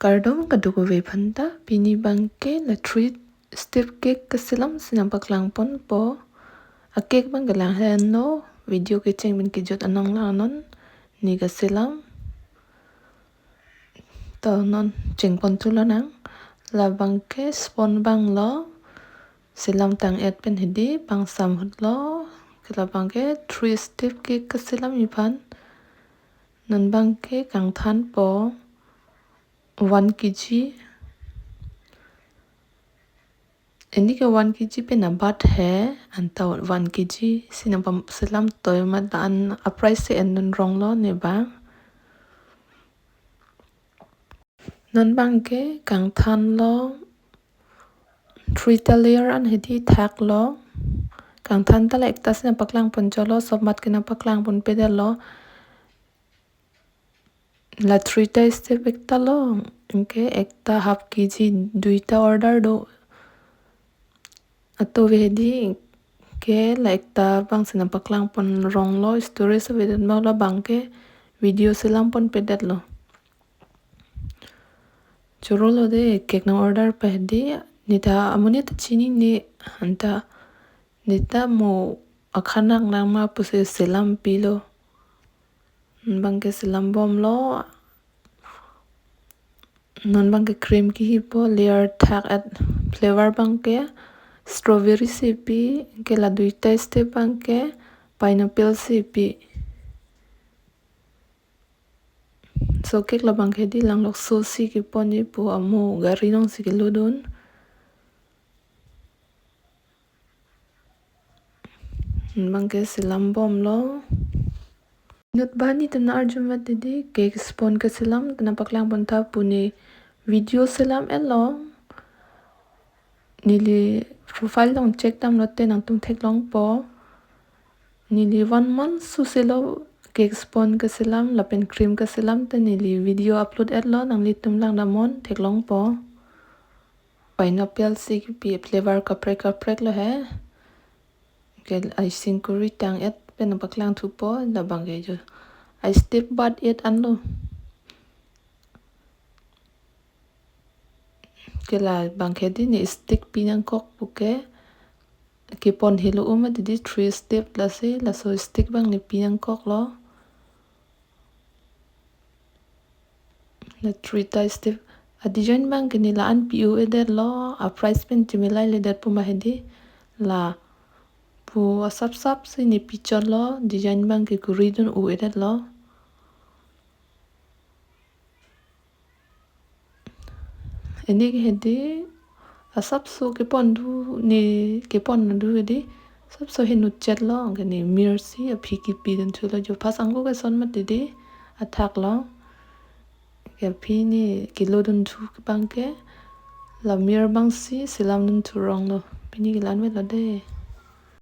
Kardom kadugo ve phanta pini bangke la 3 step cake ka selam sinam paklang pon po a cake bang galang hen no video ke cheng bin ke jot anong la non ni ka selam to non cheng pon tu la nang la bangke spon bang lo selam tang et pen hidi bang sam hut lo la bangke 3 step cake ka selam mi phan non bangke kang than po 1 kg ini ke 1 kg pe na bat hai anta 1 kg sinapam selam toy ma dan a price se en rong lo ne ba non bang ke kang than lo 3 ta layer an hedi thak lo kang than ta la ekta sina paklang pon cholo somat ke na paklang pon pe lo la 3 ta step ekta lo inke ekta half kg 2 ta order do ato vedi ke la ekta bang sina paklang pon rong lo story sa vedan ma la bang ke video selam pon pedat lo choro lo de cake na order pe di nita amuni ta chini ni anta nita mo akhanak na ma puse selam pilo bang ke selam bom lo non bang ke cream ki hi po layer thak at flavor bang ke strawberry se pi ke la duita step bang ke pineapple se pi so cake la bang ke di lang lok so si ki poni pu amo gari nong si ki ludun bang ke selam bom lo Nut bani tana arjuma didi cake spon ke selam tana paklang pon tha puni video selam elo nili profile long check tam lotte nang tum thek long po nili 1 month su selo cake spon ke selam lapen cream ke selam te nili video upload elo nang li tum lang damon thek long po pineapple se ki pi flavor ka prek lo hai ke icing kuri tang et pen paklang thu po la bangge jo I step but it anlo ke la bangke di ni stick pinang kok puke ke pon hilo uma di 3 step la se la so stick bang ni pinang kok lo la 3 ta step a design bang ke ni la an pu eder lo a price pen timilai le dat puma hedi la pu sap se ni picture lo design bang ke kuridun u eder lo ini ke hedi asap so ke pon du ni ke pon du hedi sab so henu chat lo ke ni mercy a phiki pi den chulo jo pasang ko ke son mat di athak lo ke phi ni kilo dun thu ke bang ke la mir bang si selam dun thu rong lo pini ke lan me lo de